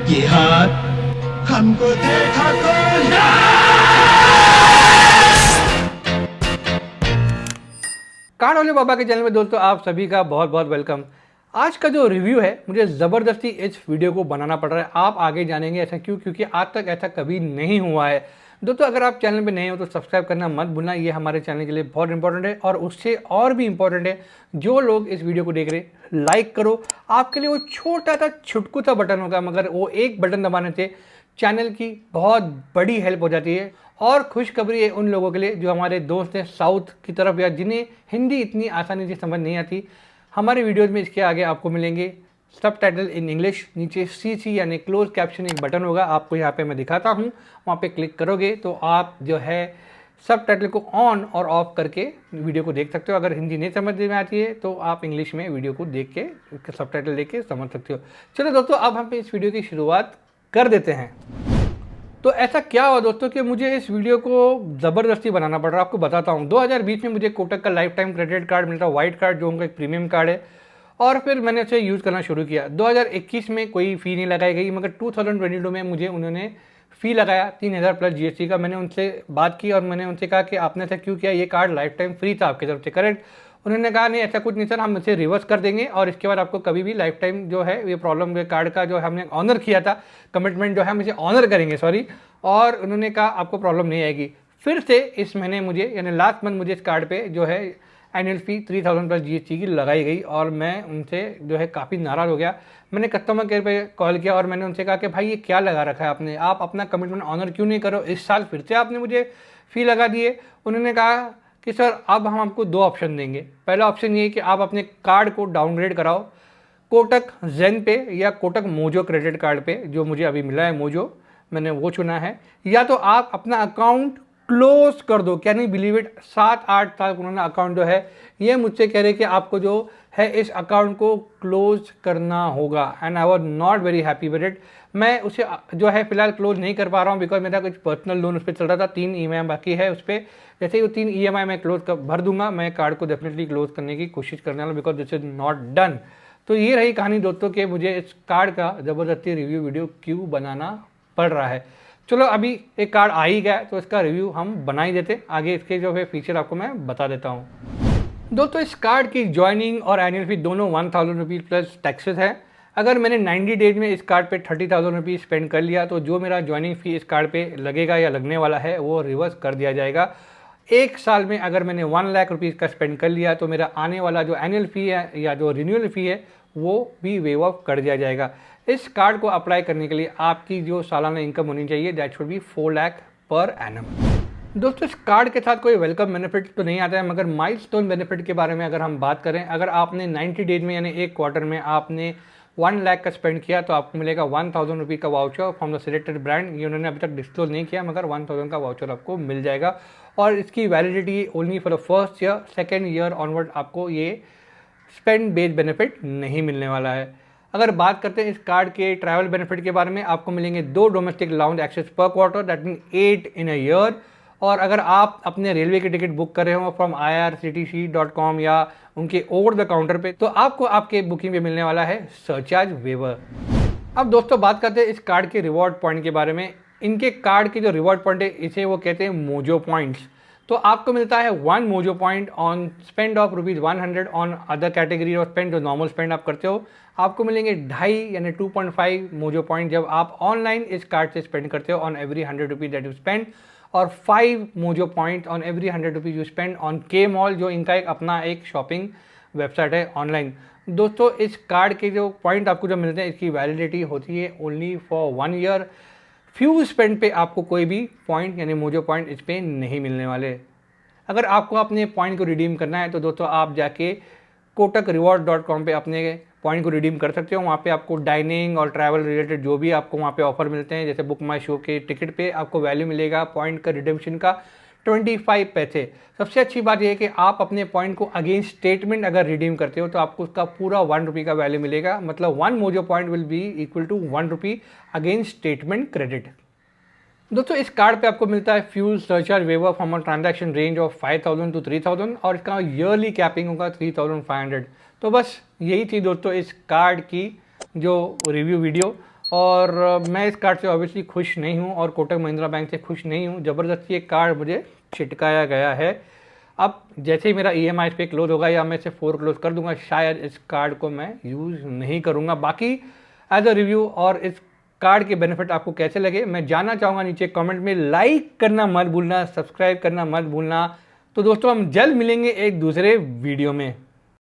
ये हाथ हमको देखा कौन। कार्ड वाले बाबा के चैनल में दोस्तों आप सभी का बहुत बहुत वेलकम। आज का जो रिव्यू है मुझे ज़बरदस्ती इस वीडियो को बनाना पड़ रहा है। आप आगे जानेंगे ऐसा क्यों, क्योंकि आज तक ऐसा कभी नहीं हुआ है। दोस्तों अगर आप चैनल पे नए हो तो सब्सक्राइब करना मत भूलना, ये हमारे चैनल के लिए बहुत इंपॉर्टेंट है। और उससे और भी इंपॉर्टेंट है, जो लोग इस वीडियो को देख रहे लाइक करो। आपके लिए वो छोटा सा छुटकू सा बटन होगा, मगर वो एक बटन दबाने से चैनल की बहुत बड़ी हेल्प हो जाती है। और खुशखबरी है उन लोगों के लिए जो हमारे दोस्त हैं साउथ की तरफ या जिन्हें हिंदी इतनी आसानी से समझ नहीं आती। हमारे वीडियोज़ में इसके आगे आपको मिलेंगे सबटाइटल इन इंग्लिश, नीचे सीसी यानी क्लोज कैप्शन एक बटन होगा, आपको यहाँ पे मैं दिखाता हूँ। वहाँ पे क्लिक करोगे तो आप जो है सबटाइटल को ऑन और ऑफ करके वीडियो को देख सकते हो। अगर हिंदी नहीं समझ में आती है तो आप इंग्लिश में वीडियो को देख के सबटाइटल देख के समझ सकते हो। चलो दोस्तों अब हम इस वीडियो की शुरुआत कर देते हैं। तो ऐसा क्या हुआ दोस्तों कि मुझे इस वीडियो को ज़बरदस्ती बनाना पड़ रहा है। आपको बताता हूँ, 2020 में मुझे कोटक का लाइफ टाइम क्रेडिट कार्ड मिलता, वाइट कार्ड जो उनका एक प्रीमियम कार्ड है, और फिर मैंने उसे यूज़ करना शुरू किया। 2021 में कोई फ़ी नहीं लगाई गई, मगर 2022 में मुझे उन्होंने फ़ी लगाया 3000 प्लस जीएसटी का। मैंने उनसे बात की और मैंने उनसे कहा कि आपने ऐसा क्यों किया, ये कार्ड लाइफ टाइम फ्री था आपकी तरफ से, करेक्ट? उन्होंने कहा नहीं ऐसा कुछ नहीं सर, हम इसे रिवर्स कर देंगे और इसके बाद आपको कभी भी लाइफ टाइम जो है ये प्रॉब्लम कार्ड का जो हमने ऑनर किया था, कमिटमेंट जो है हम इसे ऑनर करेंगे, सॉरी। और उन्होंने कहा आपको प्रॉब्लम नहीं आएगी। फिर से इस महीने मुझे यानी लास्ट मंथ मुझे इस कार्ड पे जो है एनुअल फी 3000 प्लस जीएसटी की लगाई गई और मैं उनसे जो है काफ़ी नाराज़ हो गया। मैंने कस्टमर केयर पे कॉल किया और मैंने उनसे कहा कि भाई ये क्या लगा रखा है आपने, आप अपना कमिटमेंट ऑनर क्यों नहीं करो, इस साल फिर से आपने मुझे फ़ी लगा दिए। उन्होंने कहा कि सर अब हम आपको दो ऑप्शन देंगे। पहला ऑप्शन ये है कि आप अपने कार्ड को डाउनग्रेड कराओ कोटक जेन पे या कोटक मोजो क्रेडिट कार्ड पे, जो मुझे अभी मिला है मोजो, मैंने वो चुना है। या तो आप अपना अकाउंट क्लोज कर दो। कैन यू बिलीव इट, 7-8 साल उन्होंने अकाउंट जो है ये मुझसे कह रहे कि आपको जो है इस अकाउंट को क्लोज करना होगा। And I was not very happy with it. मैं उसे जो है फिलहाल क्लोज नहीं कर पा रहा हूँ बिकॉज मेरा कुछ पर्सनल लोन उस पर चल रहा था, 3 EMI बाकी है उस पर। जैसे ही वो 3 EMI मैं क्लोज कर भर दूंगा, मैं कार्ड को डेफिनेटली क्लोज करने की कोशिश करने वाला, because this is not done. तो ये रही कहानी दोस्तों कि मुझे इस कार्ड का ज़बरदस्ती रिव्यू वीडियो क्यों बनाना पड़ रहा है। चलो अभी एक कार्ड आ ही गया तो इसका रिव्यू हम बना ही देते। आगे इसके जो है फीचर आपको मैं बता देता हूँ। दोस्तों इस कार्ड की ज्वाइनिंग और एनुअल फी दोनों 1000 रुपीज़ प्लस टैक्सेस है। अगर मैंने 90 डेज में इस कार्ड पे 30,000 रुपीज़ स्पेंड कर लिया तो जो मेरा ज्वाइनिंग फ़ी इस कार्ड पे लगेगा या लगने वाला है वो रिवर्स कर दिया जाएगा। एक साल में अगर मैंने 1 लाख रुपीज़ का स्पेंड कर लिया तो मेरा आने वाला जो एनुअल फ़ी है या जो रिन्यूअल फ़ी है वो भी वेव ऑफ कर दिया जाएगा। इस कार्ड को अप्लाई करने के लिए आपकी जो सालाना इनकम होनी चाहिए that should be 4 lakh per annum. दोस्तों इस कार्ड के साथ कोई वेलकम बेनिफिट तो नहीं आता है, मगर माइलस्टोन बेनिफिट के बारे में अगर हम बात करें, अगर आपने 90 डेज में यानी एक क्वार्टर में आपने 1 लाख का स्पेंड किया तो आपको मिलेगा 1000 रुपये का voucher from the selected brand. ये उन्होंने अभी तक डिस्क्लोज नहीं किया, मगर 1000 का वाउचर आपको मिल जाएगा और इसकी validity only for the first year, second year onward आपको ये स्पेंड बेस्ड बेनिफिट नहीं मिलने वाला है। अगर बात करते हैं इस कार्ड के ट्रैवल बेनिफिट के बारे में, आपको मिलेंगे 2 डोमेस्टिक लाउंज एक्सेस पर quarter, that mean 8 in a year. और अगर आप अपने रेलवे की टिकट बुक कर रहे हो फ्रॉम irctc.com या उनके ओवर द काउंटर पे, तो आपको आपके बुकिंग पे मिलने वाला है सरचार्ज वेवर। अब दोस्तों बात करते हैं इस कार्ड के रिवॉर्ड पॉइंट के बारे में। इनके कार्ड के जो रिवॉर्ड पॉइंट है इसे वो कहते हैं मोजो पॉइंट्स। तो आपको मिलता है 1 mojo point on spend of ₹100 on other category of spend, जो नॉर्मल स्पेंड आप करते हो। आपको मिलेंगे 2.5 यानी 2.5 मोजो पॉइंट जब आप ऑनलाइन इस कार्ड से स्पेंड करते हो on every 100 rupees that you spend, और 5 mojo point on every 100 rupees you spend on के मॉल, जो इनका एक अपना एक शॉपिंग वेबसाइट है ऑनलाइन। दोस्तों इस कार्ड के जो पॉइंट आपको जो मिलते हैं इसकी वैलिडिटी होती है only for 1 year. Fuse spend पे आपको कोई भी पॉइंट यानी मोजो पॉइंट इस पर नहीं मिलने वाले। अगर आपको अपने पॉइंट को रिडीम करना है तो दोस्तों आप जाके kotakreward.com पे अपने पॉइंट को रिडीम कर सकते हो। वहाँ पे आपको डाइनिंग और ट्रैवल रिलेटेड जो भी आपको वहाँ पे ऑफर मिलते हैं, जैसे बुक माई शो के टिकट पे आपको वैल्यू मिलेगा पॉइंट का रिडेम्पशन का 25 पैसे। सबसे अच्छी बात यह है कि आप अपने पॉइंट को अगेंस्ट स्टेटमेंट अगर रिडीम करते हो तो आपको उसका पूरा 1 रुपये का वैल्यू मिलेगा, मतलब 1 mojo point will be equal to 1 rupee against statement credit. दोस्तों इस कार्ड पे आपको मिलता है fuel surcharge waiver from a transaction range of 5000 to 3000 और इसका ईयरली कैपिंग होगा 3500। तो बस यही थी दोस्तों इस कार्ड की जो रिव्यू वीडियो। और मैं इस कार्ड से ऑब्वियसली खुश नहीं हूँ और कोटक महिंद्रा बैंक से खुश नहीं हूँ। ज़बरदस्ती एक कार्ड मुझे छिटकाया गया है। अब जैसे ही मेरा EMI इस पर क्लोज होगा या मैं इसे फोरक्लोज कर दूंगा, शायद इस कार्ड को मैं यूज़ नहीं करूँगा। बाकी एज अ रिव्यू और इस कार्ड के बेनिफिट आपको कैसे लगे मैं जानना चाहूँगा। नीचे कमेंट में लाइक करना मत भूलना, सब्सक्राइब करना मत भूलना। तो दोस्तों हम जल्द मिलेंगे एक दूसरे वीडियो में।